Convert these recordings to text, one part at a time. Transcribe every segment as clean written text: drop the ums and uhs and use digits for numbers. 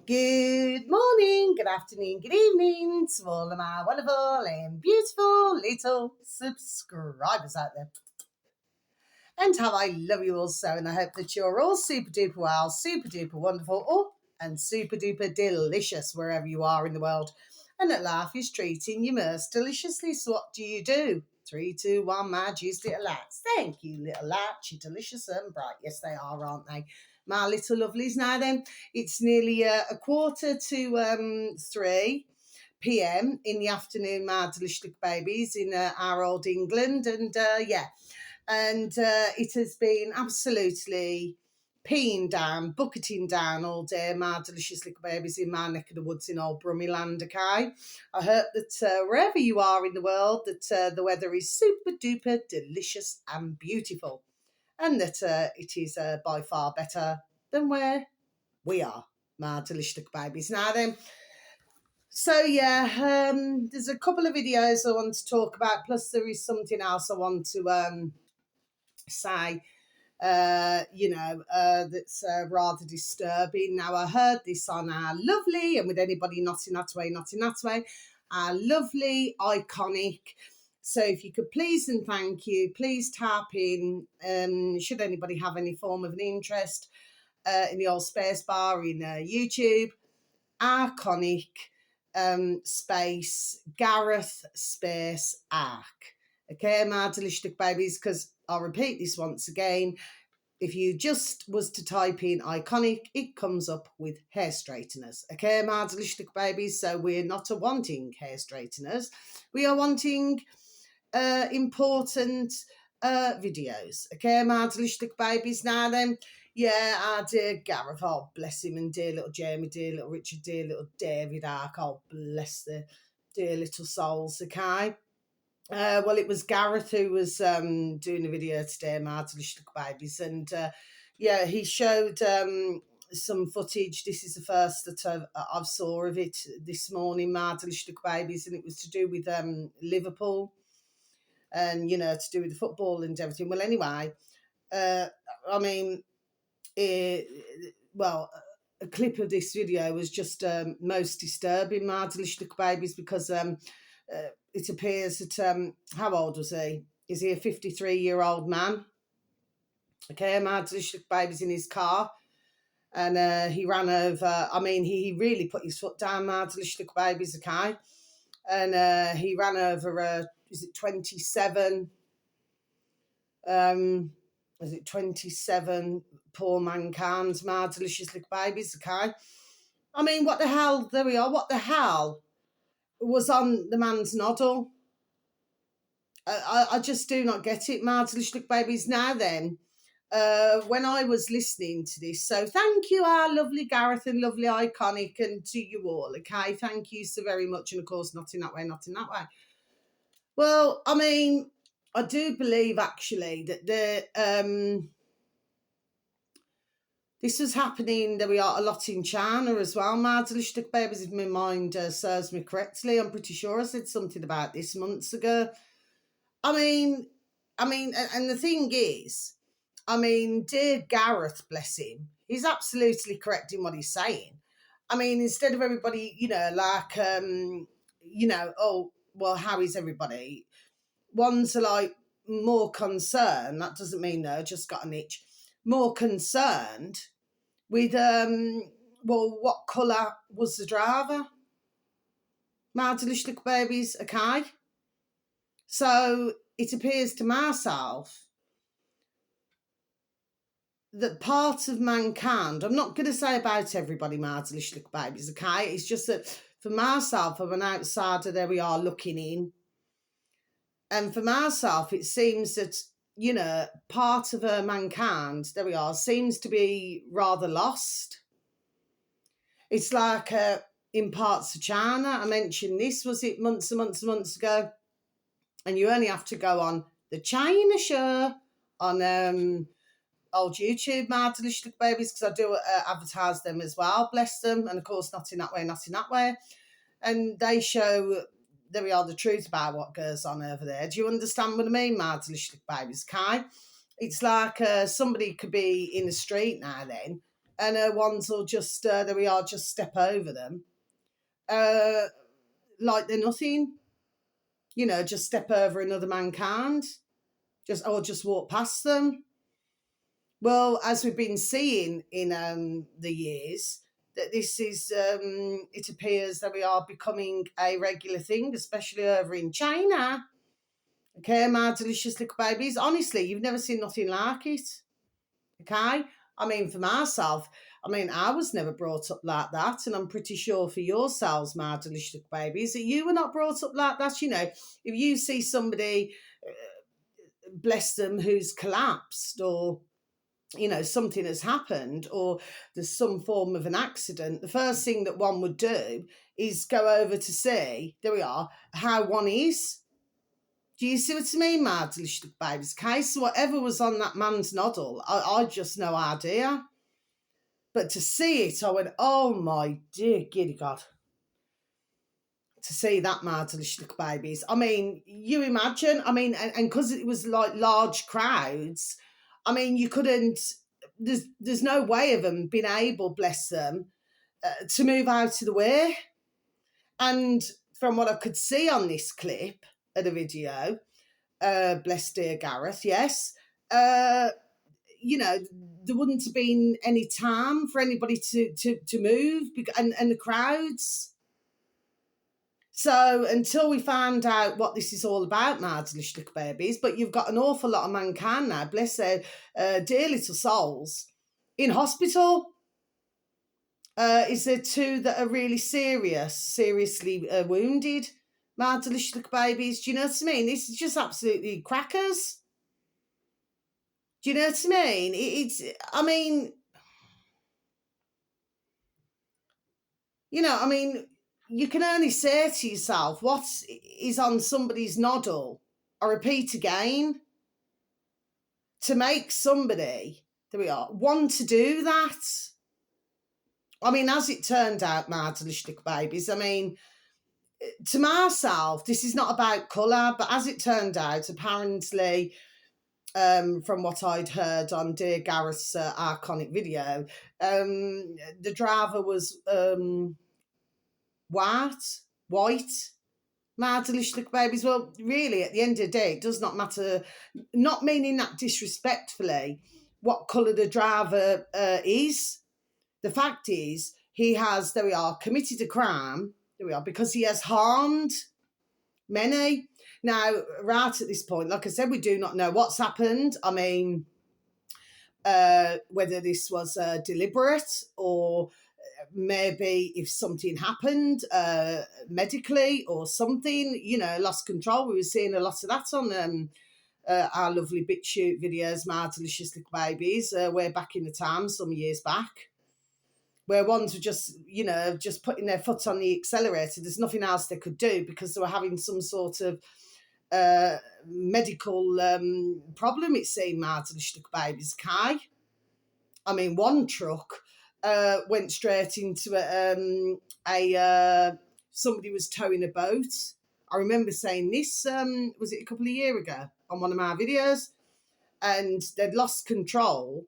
Good morning, good afternoon, good evening to all of my wonderful and beautiful little subscribers out there. And how I love you all so, and I hope that you're all super duper well, super duper wonderful, and super duper delicious wherever you are in the world. And that life is treating you most deliciously. So what do you do? 3, 2, 1, my juicy little lights. Thank you, little lights. You're delicious and bright. Yes, they are, aren't they? My little lovelies. Now then, it's nearly a quarter to 3 p.m. in the afternoon, my delicious little babies in our old England. And and it has been absolutely peeing down, bucketing down all day, my delicious little babies in my neck of the woods in old Brummyland, okay? I hope that wherever you are in the world, that the weather is super duper delicious and beautiful, and that it is by far better than where we are, my delicious little babies. Now then, so there's a couple of videos I want to talk about, plus there is something else I want to say, that's rather disturbing. Now, I heard this on our lovely, and with anybody not in that way, our lovely, iconic. So if you could please and thank you, please tap in, should anybody have any form of an interest in the old space bar in YouTube, iconic space, Gareth space arc. Okay, my delicious babies, because I'll repeat this once again. If you just was to type in iconic, it comes up with hair straighteners. Okay, my delicious babies. So we're not wanting hair straighteners. We are wanting important videos. Okay, my delicious babies. Now then, our dear Gareth, oh bless him, and dear little Jamie, dear little Richard, dear little David Ark, oh bless the dear little souls, okay? Well, it was Gareth who was doing a video today, my delicious babies, and he showed some footage. This is the first that I've saw of it this morning, my delicious babies, and it was to do with Liverpool, and to do with the football and everything. Well, anyway, a clip of this video was just most disturbing, my delicious babies, because it appears that, how old was he? Is he a 53-year-old man? Okay, my delicious baby's in his car, and he ran over, he really put his foot down, my delicious babies, okay? And he ran over, is it 27, 27 poor mankind's, my delicious little babies, okay? What the hell, there we are, what the hell was on the man's noddle? I just do not get it, my delicious little babies. Now then, when I was listening to this, so thank you, our lovely Gareth and lovely iconic, and to you all, okay? Thank you so very much, and of course, not in that way. Well, I do believe actually that this was happening, there we are, a lot in China as well, my delicious babies, if my mind serves me correctly. I'm pretty sure I said something about this months ago. And the thing is, dear Gareth, bless him, he's absolutely correct in what he's saying. Instead of everybody, oh, well, how is everybody? Ones are like more concerned, that doesn't mean they're just got an itch, more concerned with, what colour was the driver? My delicious babies, okay? So it appears to myself that part of mankind, I'm not going to say about everybody, my delicious babies, okay? It's just that for myself, I'm an outsider, there we are, looking in. And for myself, it seems that, part of mankind, there we are, seems to be rather lost. It's like in parts of China, I mentioned this, was it months and months ago? And you only have to go on the China show on old YouTube, my delicious babies, because I do advertise them as well, bless them. And of course, not in that way. And they show, there we are, the truth about what goes on over there. Do you understand what I mean, my delicious babies, okay? It's like somebody could be in the street now then, and ones will just, there we are, just step over them. Like they're nothing. Just step over another mankind. Or just walk past them. Well, as we've been seeing in the years, that this is, it appears that we are becoming a regular thing, especially over in China. Okay, my delicious little babies. Honestly, you've never seen nothing like it. Okay? I mean, for myself, I was never brought up like that, and I'm pretty sure for yourselves, my delicious little babies, that you were not brought up like that. If you see somebody, bless them, who's collapsed, or something has happened, or there's some form of an accident, the first thing that one would do is go over to see, there we are, how one is. Do you see what I mean, my delicious babies? Okay, so whatever was on that man's noddle, I just no idea. But to see it, I went, oh my dear giddy God. To see that, my delicious babies. You imagine, and because it was like large crowds, you couldn't, there's no way of them being able, bless them, to move out of the way. And from what I could see on this clip of the video, bless dear Gareth, yes, there wouldn't have been any time for anybody to move, and the crowds. So until we found out what this is all about, my delicious little babies, but you've got an awful lot of mankind now, bless their dear little souls, in hospital. Is there 2 that are really seriously wounded, my delicious little babies? Do you know what I mean? This is just absolutely crackers. Do you know what I mean? You can only say to yourself, what is on somebody's noddle? I repeat again, to make somebody, there we are, want to do that. As it turned out, my delicious little babies, to myself, this is not about colour, but as it turned out, apparently, from what I'd heard on dear Gareth's iconic video, the driver was white, my delicious little babies. Well, really, at the end of the day, it does not matter, not meaning that disrespectfully, what colour the driver is. The fact is, he has, there we are, committed a crime, there we are, because he has harmed many. Now, right at this point, like I said, we do not know what's happened. Whether this was deliberate, or maybe if something happened medically or something, lost control. We were seeing a lot of that on our lovely BitChute videos, my delicious little babies, way back in the time, some years back, where ones were just, just putting their foot on the accelerator. There's nothing else they could do because they were having some sort of medical problem, it seemed, my delicious little babies. Okay? One truck went straight into somebody was towing a boat. I remember saying this, was it a couple of years ago on one of my videos? And they'd lost control.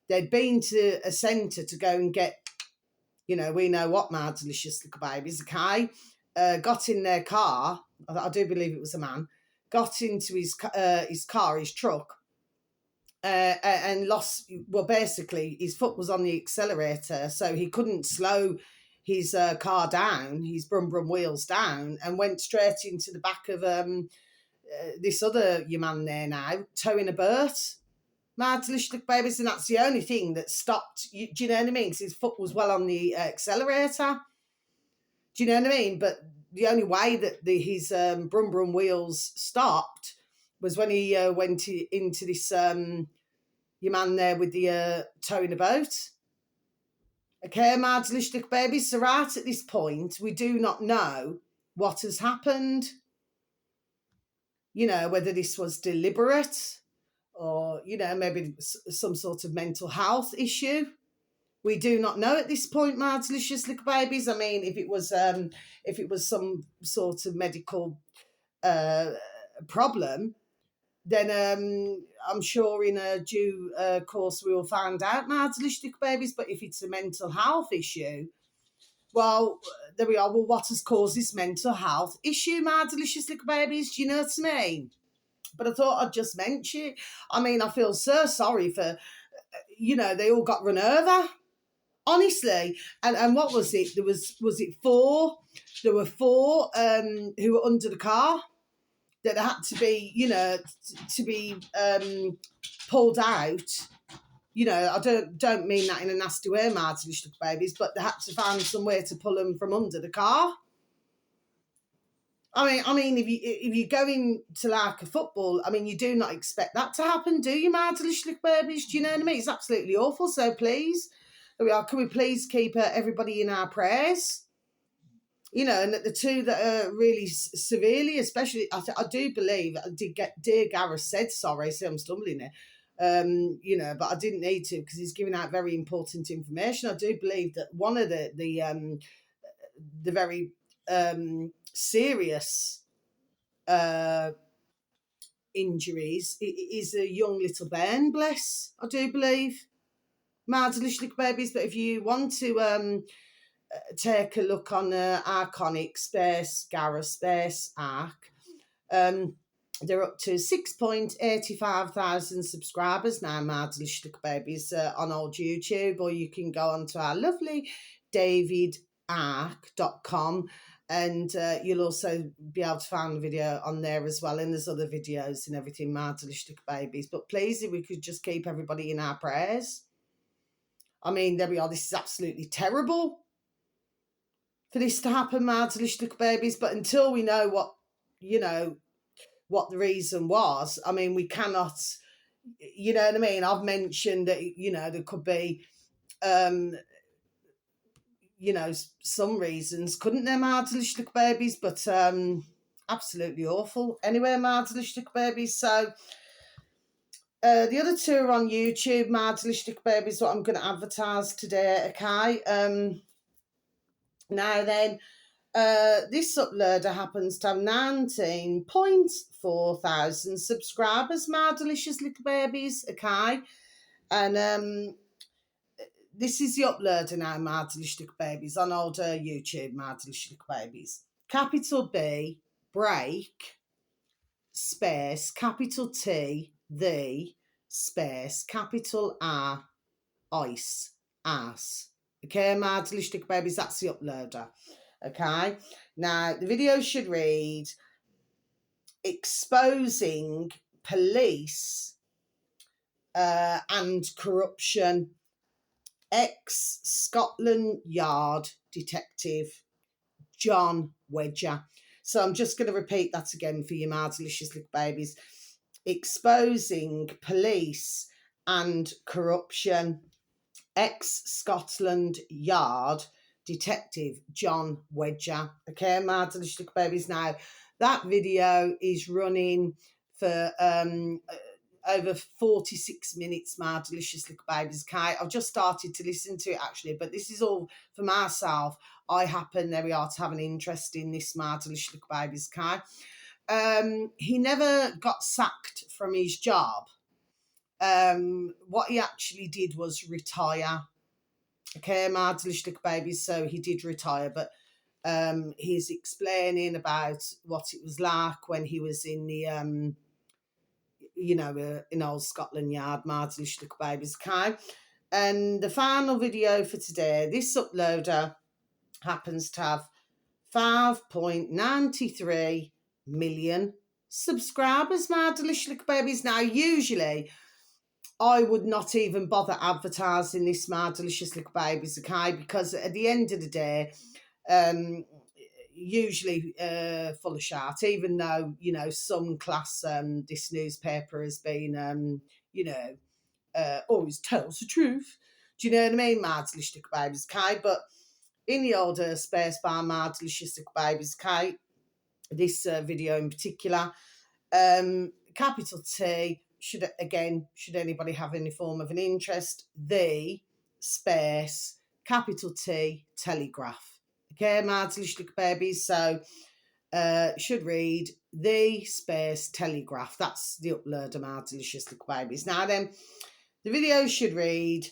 They'd been to a centre to go and get, we know what, my delicious little babies, okay? Got in their car, I do believe it was a man, got into his car, his truck, and lost, well, basically, his foot was on the accelerator, so he couldn't slow his car down, his brum wheels down, and went straight into the back of this other your man there now, towing a boat. My delicious little babies, and that's the only thing that stopped. Do you know what I mean? Because his foot was well on the accelerator. Do you know what I mean? But the only way that his brum wheels stopped was when he went into this your man there with the towing a boat. Okay, my delicious little babies. So right at this point, we do not know what has happened. Whether this was deliberate, or, maybe some sort of mental health issue. We do not know at this point, my delicious little babies. If it was some sort of medical problem, then I'm sure in a due course we will find out, Marzlichtig babies. But if it's a mental health issue, well, there we are. Well, what has caused this mental health issue, Marzlichtig babies? Do you know what I mean? But I thought I'd just mention it. I mean, I feel so sorry for, they all got run over. Honestly, and what was it? Was it four? There were four who were under the car that had to be, to be pulled out. I don't mean that in a nasty way, Martin babies, but they had to find somewhere to pull them from under the car. I mean, if you're going to like a football, I mean, you do not expect that to happen, do you, Martin babies? Do you know what I mean? It's absolutely awful. So please, there we are. Can we please keep everybody in our prayers? And the two that are really severely, especially, I do believe, dear Gareth said sorry, so I'm stumbling there, but I didn't need to because he's giving out very important information. I do believe that one of the very serious injuries is a young little bairn, bless, I do believe, Marzlichtig babies. But if you want to take a look on Arconic Space, Gareth Space Arc. They're up to 6.85 thousand subscribers now, Marzlichtig babies, on old YouTube, or you can go onto our lovely davidarc.com and you'll also be able to find the video on there as well. And there's other videos and everything, Marzlichtig babies. But please, if we could just keep everybody in our prayers. I mean, there we are. This is absolutely terrible for this to happen, Marzlichtig babies. But until we know what the reason was, I mean, we cannot, you know what I mean? I've mentioned that, there could be, some reasons, couldn't there, Marzlichtig babies? But absolutely awful. Anyway, Marzlichtig babies. So the other two are on YouTube, Marzlichtig babies, what I'm going to advertise today, okay? Now then, this uploader happens to have 19.4 thousand subscribers, my delicious little babies, okay? And this is the uploader now, my delicious little babies, on older YouTube, my delicious little babies. Capital B, break, space, capital T, the, space, capital R, ice, ass. Okay, my delicious little babies, that's the uploader. Okay, now the video should read, exposing police and corruption, ex-Scotland Yard detective John Wedger. So I'm just going to repeat that again for you, my delicious little babies. Exposing police and corruption, ex-Scotland Yard detective John Wedger. Okay, my delicious little babies. Now, that video is running for over 46 minutes, my delicious little babies. Okay, I've just started to listen to it actually, but this is all for myself. I happen, there we are, to have an interest in this, my delicious little babies. Okay, he never got sacked from his job. What he actually did was retire. Okay, my delicious little babies. So he did retire, but he's explaining about what it was like when he was in the in old Scotland Yard, my delicious little babies. Okay, and the final video for today, this uploader happens to have 5.93 million subscribers, my delicious little babies. Now, usually I would not even bother advertising this, my delicious little babies, okay? Because at the end of the day, usually full of shit, even though, some class, this newspaper has been, always tells the truth. Do you know what I mean, my delicious little babies, okay? But in the older space bar, my delicious little babies, okay? This video in particular, capital T, should anybody have any form of an interest, the capital T, Telegraph. Okay, my delicious little babies. So should read The Space Telegraph. That's the upload of my delicious little babies. Now then, the video should read,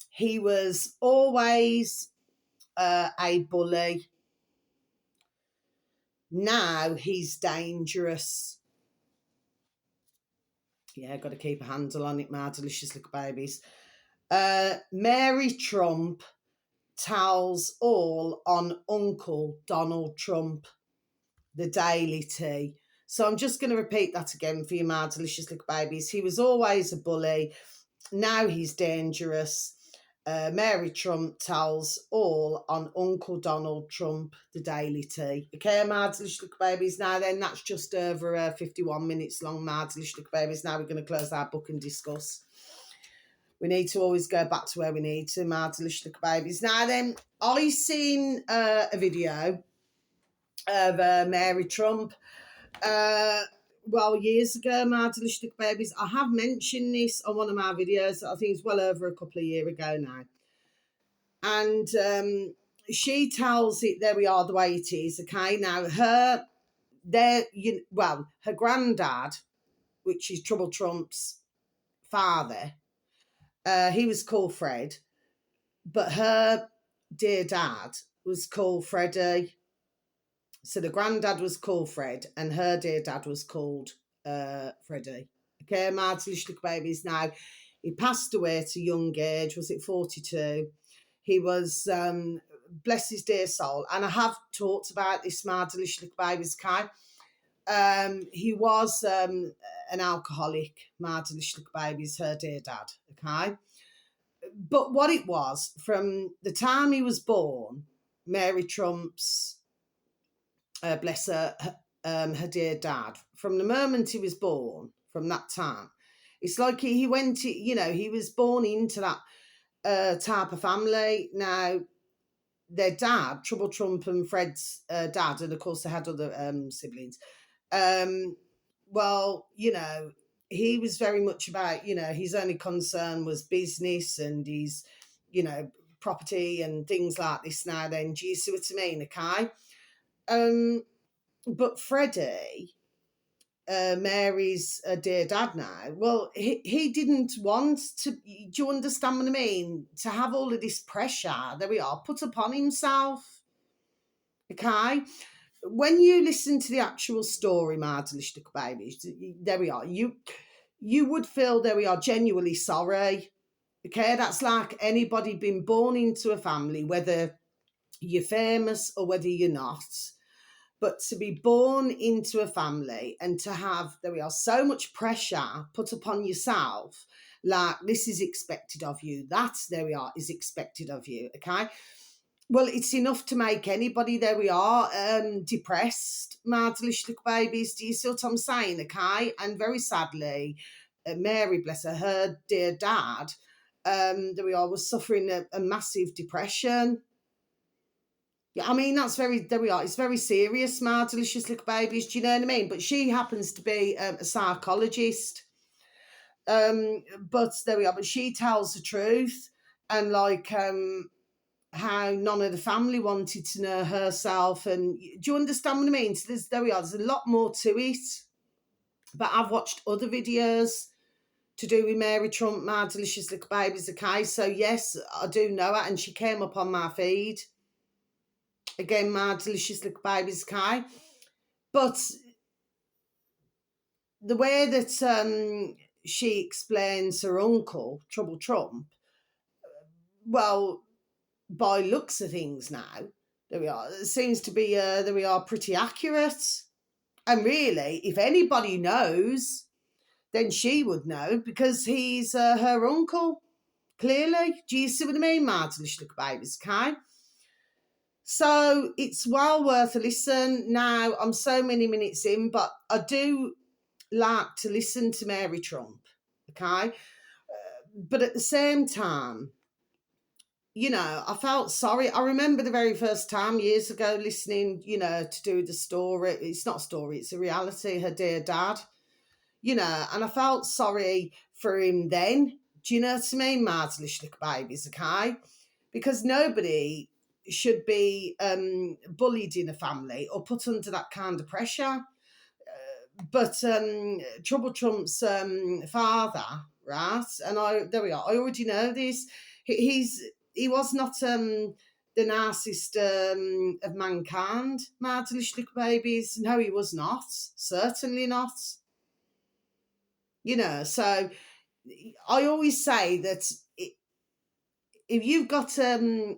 he was always a bully. Now he's dangerous. Yeah, got to keep a handle on it, my delicious little babies. Mary Trump tells all on Uncle Donald Trump, the Daily Tea. So I'm just going to repeat that again for you, my delicious little babies. He was always a bully. Now he's dangerous. Mary Trump tells all on Uncle Donald Trump, the Daily Tea. Okay, my delicious little babies. Now then, that's just over 51 minutes long, my delicious little babies. Now we're going to close our book and discuss. We need to always go back to where we need to, my delicious little babies. Now then, I seen a video of Mary Trump. Well, years ago, my delicious little babies. I have mentioned this on one of my videos. I think it's well over a couple of years ago now. And she tells it, there we are, the way it is. Okay, now her granddad, which is Trouble Trump's father, he was called Fred, but her dear dad was called Freddie. So the granddad was called Fred and her dear dad was called Freddie. Okay, my delicious little babies. Now, he passed away at a young age. Was it 42? He was, bless his dear soul. And I have talked about this, my delicious little babies, okay? He was an alcoholic, my delicious little babies, her dear dad, okay? But what it was, from the time he was born, Mary Trump's, bless her, her dear dad, from the moment he was born, from that time, it's like he went, he was born into that type of family. Now, their dad, Trouble Trump and Fred's dad, and of course they had other siblings, well, he was very much about, his only concern was business and his, property and things like this. Now then, do you see what I mean, okay? But Freddie, Mary's dear dad now, well, he didn't want to, do you understand what I mean? To have all of this pressure, there we are, put upon himself, okay? When you listen to the actual story, my delicious little babies, there we are, you would feel, there we are, genuinely sorry, okay? That's like anybody being born into a family, whether you're famous or whether you're not. But to be born into a family and to have, there we are, so much pressure put upon yourself, like this is expected of you, that, there we are, is expected of you, okay? Well, it's enough to make anybody, there we are, depressed, my delicious little babies. Do you see what I'm saying, okay? And very sadly, Mary, bless her, her dear dad, there we are, was suffering a massive depression. Yeah, I mean, that's very, there we are, it's very serious, my delicious little babies, do you know what I mean? But she happens to be a psychologist. But there we are, but she tells the truth, and like how none of the family wanted to know herself, and do you understand what I mean? So there we are, there's a lot more to it. But I've watched other videos to do with Mary Trump, my delicious little babies, okay? So yes, I do know her, and she came up on my feed. Again, my delicious little babies, okay? But the way that she explains her uncle, Trouble Trump, well, by looks of things now, there we are, it seems to be, there we are, pretty accurate. And really, if anybody knows, then she would know, because he's her uncle, clearly. Do you see what I mean, my delicious little babies, okay? So it's well worth a listen. Now, I'm so many minutes in, but I do like to listen to Mary Trump, okay? But at the same time, I felt sorry. I remember the very first time years ago listening, to do the story. It's not a story, it's a reality, her dear dad, and I felt sorry for him then. Do you know what I mean, my delicious little babies, okay? Because nobody should be bullied in a family or put under that kind of pressure. But Trouble Trump's father, right? And there we are. I already know this. He was not the narcissist of mankind, my delicious little babies. No, he was not. Certainly not. So I always say that if you've got a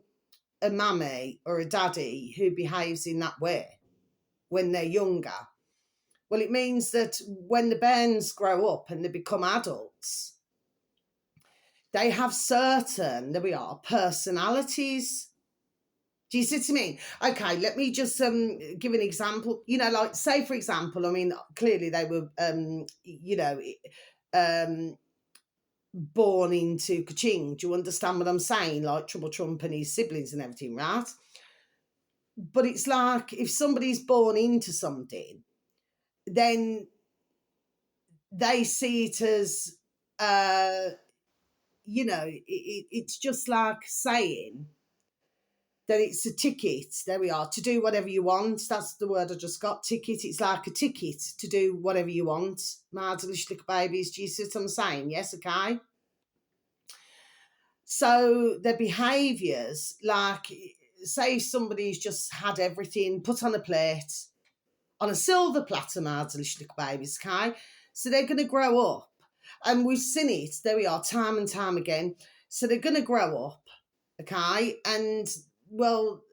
mummy or a daddy who behaves in that way when they're younger, well, it means that when the bairns grow up and they become adults, they have certain, there we are, personalities. Do you see what I mean? Okay, let me just give an example. Like, say, for example, I mean, clearly they were, born into Kaching. Do you understand what I'm saying? Like Trouble Trump and his siblings and everything, right? But it's like if somebody's born into something, then they see it as, it's just like saying that it's a ticket. There we are, to do whatever you want. That's the word I just got, ticket. It's like a ticket to do whatever you want. My delicious little babies, do you see what I'm saying? Yes, okay. So their behaviours, like, say somebody's just had everything put on a plate, on a silver platter, my delicious little babies, okay? So they're going to grow up. And we've seen it, there we are, time and time again. So they're going to grow up, okay? And, well,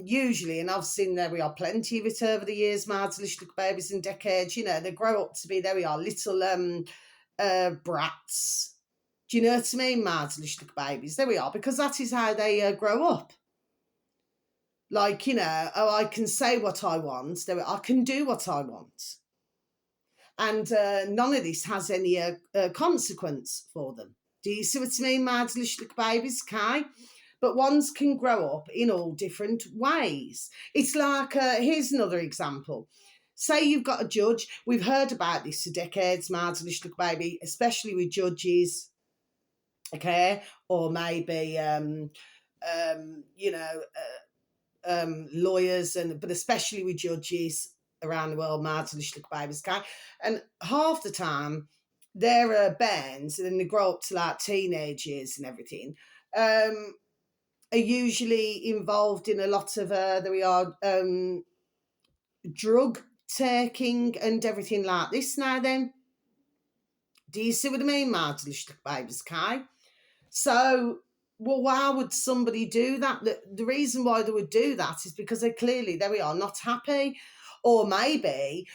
usually, and I've seen, there we are, plenty of it over the years, my delicious little babies and decades, they grow up to be, there we are, little brats. Do you know what I mean, my delicious little babies? There we are, because that is how they grow up. Like, I can say what I want. I can do what I want. And none of this has any consequence for them. Do you see what I mean, my delicious little babies, okay? But ones can grow up in all different ways. It's like, here's another example. Say you've got a judge. We've heard about this for decades, my delicious little baby, especially with judges, okay? Or maybe, lawyers, but especially with judges around the world, my delicious little babies, okay? And half the time, they're bands, and then they grow up to like teenage years and everything, are usually involved in a lot of, drug taking and everything like this now then. Do you see what I mean, my delicious little babies, okay? So, well, why would somebody do that? The reason why they would do that is because they clearly, there we are, not happy. Or maybe,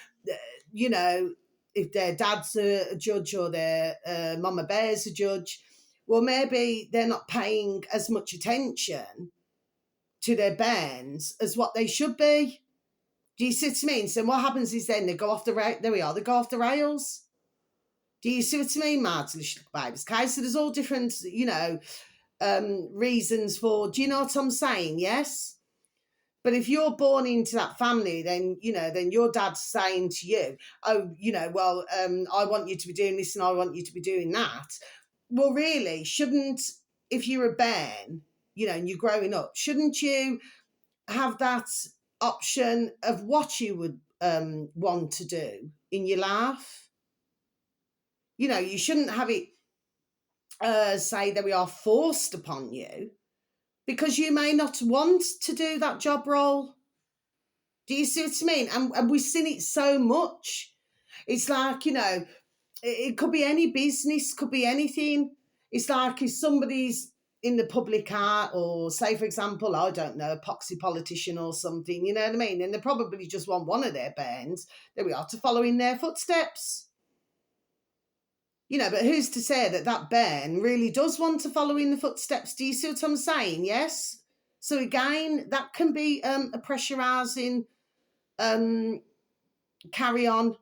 if their dad's a judge or their mama bear's a judge, well, maybe they're not paying as much attention to their bands as what they should be. Do you see what I mean? So what happens is then they go off the there we are, they go off the rails. Do you see what I mean, my delicious babies? Okay, so there's all different, reasons for, do you know what I'm saying? Yes? But if you're born into that family, then, then your dad's saying to you, oh, I want you to be doing this and I want you to be doing that. Well, really, if you're a bairn, and you're growing up, shouldn't you have that option of what you would want to do in your life? You shouldn't have it, say that we are forced upon you, because you may not want to do that job role. Do you see what I mean? And we've seen it so much. It's like, it could be any business, could be anything. It's like if somebody's in the public eye, or say, for example, I don't know, a poxy politician or something, you know what I mean? And they probably just want one of their bands, there we are, to follow in their footsteps. But who's to say that band really does want to follow in the footsteps? Do you see what I'm saying? Yes? So again, that can be a pressurising carry on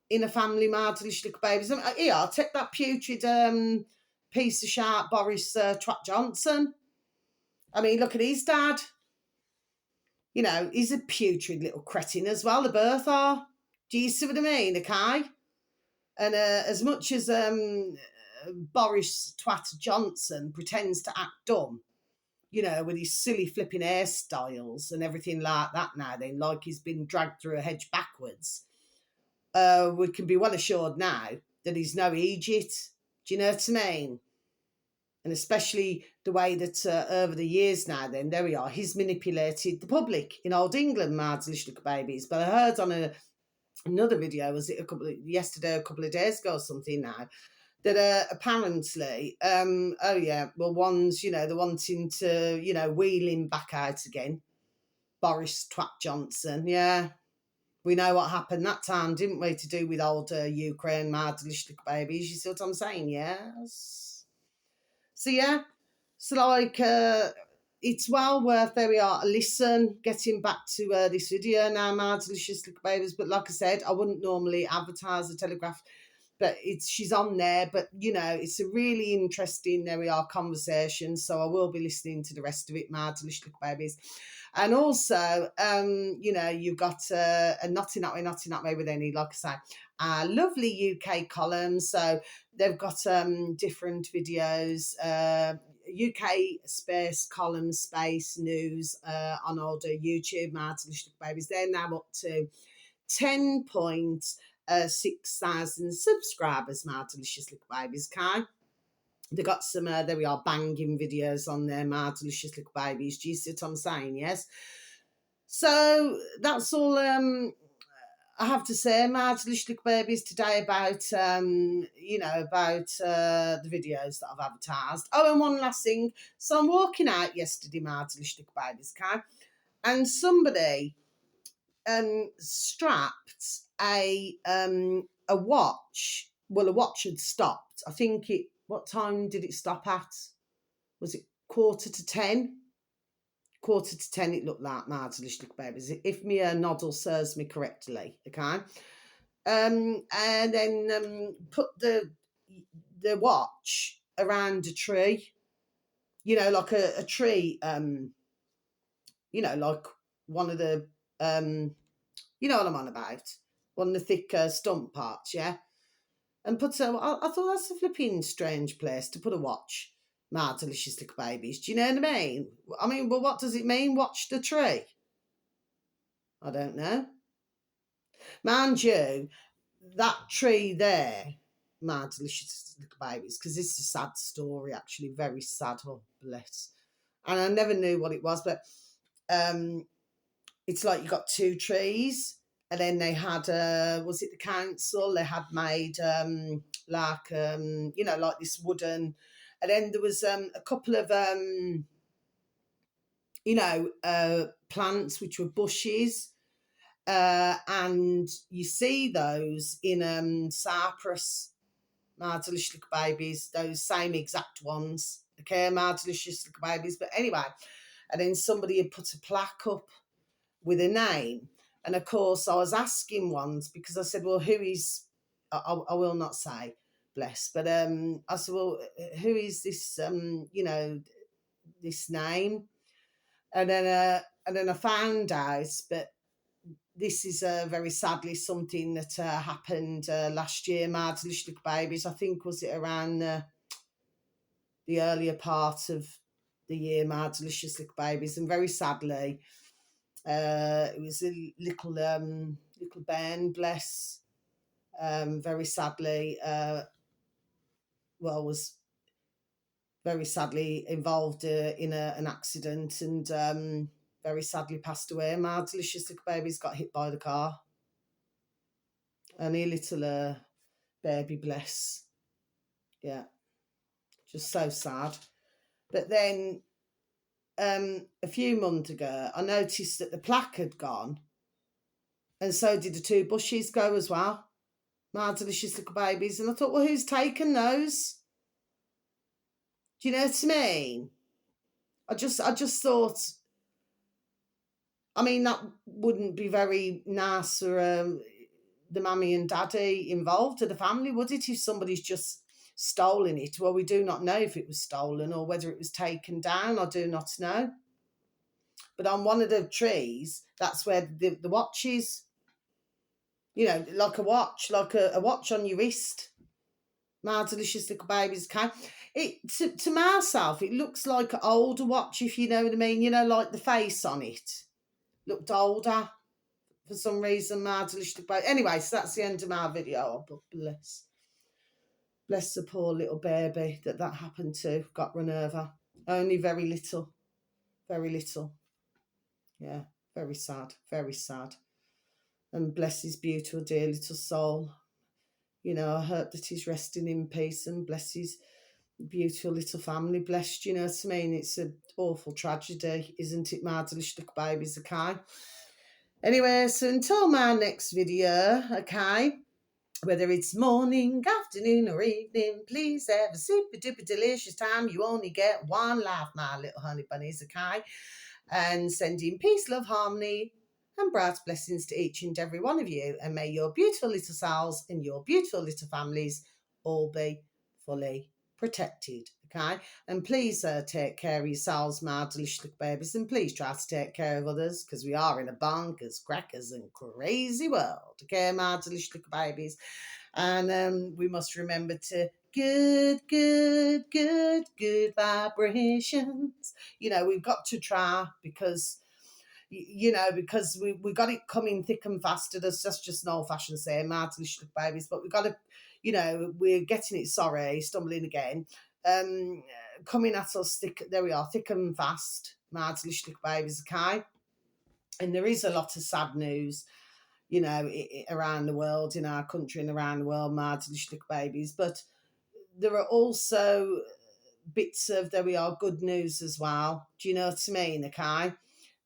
in a family, my delicious little babies. Here, I'll take that putrid piece of sharp Boris Twat Johnson. I mean, look at his dad. He's a putrid little cretin as well, the birth. Do you see what I mean, okay? And as much as Boris Twat Johnson pretends to act dumb, you know, with his silly flipping hairstyles and everything like that now then, like he's been dragged through a hedge backwards, we can be well assured now that he's no Egypt. Do you know what I mean? And especially the way that over the years now then, there we are, he's manipulated the public in old England, mad little babies. But I heard on another video, was it yesterday, a couple of days ago or something now, that apparently, oh yeah, well, one's, you know, they're wanting to, you know, wheel him back out again. Boris Twat Johnson, yeah. We know what happened that time, didn't we, to do with old Ukraine, mad little babies. You see what I'm saying? Yes. So, yeah. So, like, it's well worth, there we are, a listen, getting back to this video now, mad delicious little babies. But like I said, I wouldn't normally advertise the Telegraph, but she's on there. But, you know, it's a really interesting, there we are, conversation. So I will be listening to the rest of it, mad delicious little babies. And also, you know, you've got a Notting Up Me with any, like I say, lovely UK columns. So they've got different videos, UK space column, space news on older YouTube, Martin Babies. They're now up to 10,600 subscribers, my delicious little babies, okay? They got some, there we are, banging videos on there, my delicious little babies. Do you see what I'm saying? Yes. So that's all I have to say, my delicious little babies, today about, you know, about the videos that I've advertised. Oh, and one last thing. So I'm walking out yesterday, my delicious little babies, okay? And somebody strapped a watch. Well, a watch had stopped. I think what time did it stop at? Was it 9:45? 9:45 it looked like, my delicious little babies, if me noddle serves me correctly, okay? And then put the watch around a tree, you know, like a tree, you know, like one of the, you know what I'm on about, one of the thick stump parts, yeah? And put I thought that's a flipping strange place to put a watch, my delicious little babies. Do you know what I mean? I mean, well, what does it mean, watch the tree? I don't know. Mind you, that tree there, my delicious little babies, because this is a sad story, actually, very sad, oh, bless. And I never knew what it was, but it's like you got two trees, and then they had, was it the council? They had made like, you know, like this wooden, and then there was a couple of, you know, plants which were bushes, and you see those in Cyprus, my delicious little babies, those same exact ones, okay, my delicious little babies. But anyway, and then somebody had put a plaque up with a name. And of course, I was asking once, because I said, well, who is, I will not say, bless, but I said, well, who is this, you know, this name? And then I found out, but this is very sadly something that happened last year, my delicious little babies. I think, was it around the earlier part of the year, my delicious little babies, and very sadly, it was a little Ben, bless, very sadly, well, was very sadly involved in an accident, and very sadly passed away. My delicious little babies got hit by the car. And a little baby, bless. Yeah, just so sad. But then a few months ago, I noticed that the plaque had gone, and so did the two bushes go as well. My delicious little babies. And I thought, well, who's taken those? Do you know what I mean? I just thought, I mean, that wouldn't be very nice for the mummy and daddy involved, to the family, would it, if somebody's just stolen it? Well, we do not know if it was stolen or whether it was taken down. I do not know. But on one of the trees, that's where the watch is. You know, like a watch, like a watch on your wrist. My delicious little babies, okay? To myself, it looks like an older watch, if you know what I mean. You know, like the face on it looked older for some reason. My delicious little baby. Anyway, so that's the end of my video. But bless the poor little baby that happened to. Got run over. Only very little. Very little. Yeah, very sad. Very sad. And bless his beautiful, dear little soul. You know, I hope that he's resting in peace, and bless his beautiful little family. Blessed, you know what I mean? It's an awful tragedy, isn't it, my delicious little babies, okay? Anyway, so until my next video, okay, whether it's morning, afternoon, or evening, please have a super duper delicious time. You only get one life, my little honey bunnies, okay? And sending peace, love, harmony, and bright blessings to each and every one of you. And may your beautiful little selves and your beautiful little families all be fully protected, okay? And please take care of yourselves, my delicious little babies, and please try to take care of others, because we are in a bonkers, crackers, and crazy world, okay, my delicious little babies? And we must remember to good vibrations. You know, we've got to try, because because we got it coming thick and fast. That's just an old-fashioned saying, my delicious little babies. But we've got to, we're getting it, stumbling again. Coming at us thick, there we are, thick and fast, my delicious little babies, okay? And there is a lot of sad news, around the world, in our country and around the world, my delicious little babies. But there are also bits of, there we are, good news as well. Do you know what I mean, okay?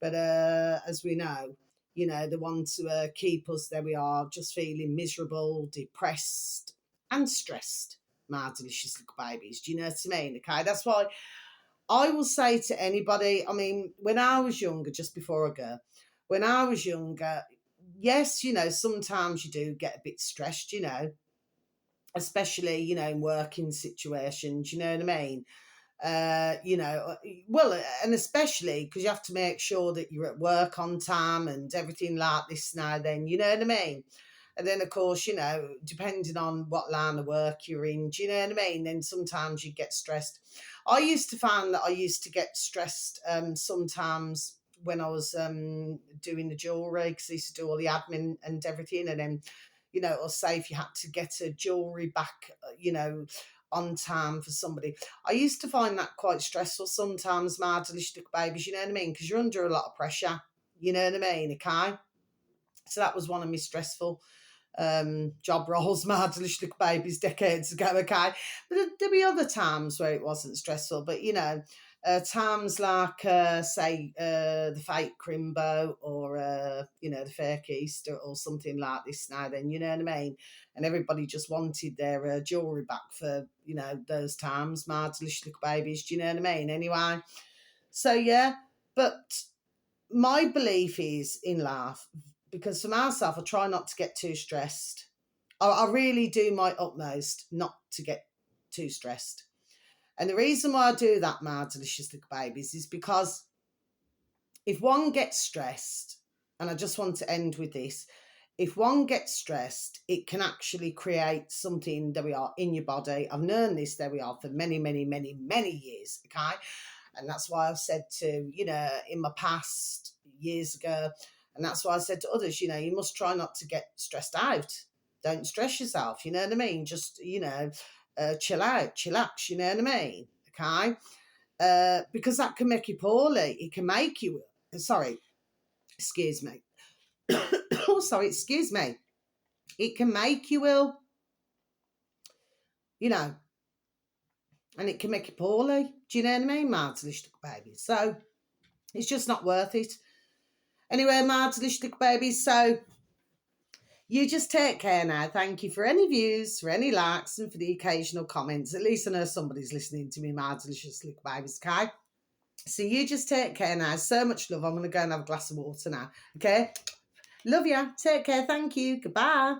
But as we know, the ones who keep us, there we are, just feeling miserable, depressed, and stressed, my delicious little babies. Do you know what I mean? Okay, that's why I will say to anybody, I mean, when I was younger, just before I go, when I was younger, yes, sometimes you do get a bit stressed, especially, in working situations, you know what I mean? Well, and especially because you have to make sure that you're at work on time and everything like this now, then, you know what I mean? And then, of course, depending on what line of work you're in, do you know what I mean? Then sometimes you get stressed. I used to find that I used to get stressed sometimes when I was doing the jewellery, because I used to do all the admin and everything. And then, or say if you had to get a jewellery back, on time for somebody. I used to find that quite stressful sometimes, my delicious little babies, you know what I mean? Because you're under a lot of pressure, you know what I mean, okay? So that was one of my stressful job roles, my delicious little babies, decades ago, okay? But there'll be other times where it wasn't stressful, but, times like, say, the fake Crimbo, or, the fake Easter, or something like this now, then, you know what I mean? And everybody just wanted their jewellery back for, those times, my delicious little babies, do you know what I mean? Anyway, so, yeah, but my belief is in life, because for myself, I try not to get too stressed. I really do my utmost not to get too stressed. And the reason why I do that, my delicious little babies, is because if one gets stressed, and I just want to end with this, if one gets stressed, it can actually create something, there we are, in your body. I've known this, there we are, for many, many, many, many years, okay? And that's why I've said to, in my past, years ago, and that's why I said to others, you must try not to get stressed out. Don't stress yourself, you know what I mean? Just, chill out, chillax, you know what I mean? Okay? Because that can make you poorly. It can make you, sorry, excuse me. Oh, sorry, excuse me. It can make you ill, and it can make you poorly. Do you know what I mean, my delicious baby? So it's just not worth it. Anyway, my delicious babies, so you just take care now. Thank you for any views, for any likes, and for the occasional comments. At least I know somebody's listening to me, my delicious little babies, okay? So you just take care now. So much love. I'm going to go and have a glass of water now, okay? Love ya. Take care. Thank you. Goodbye.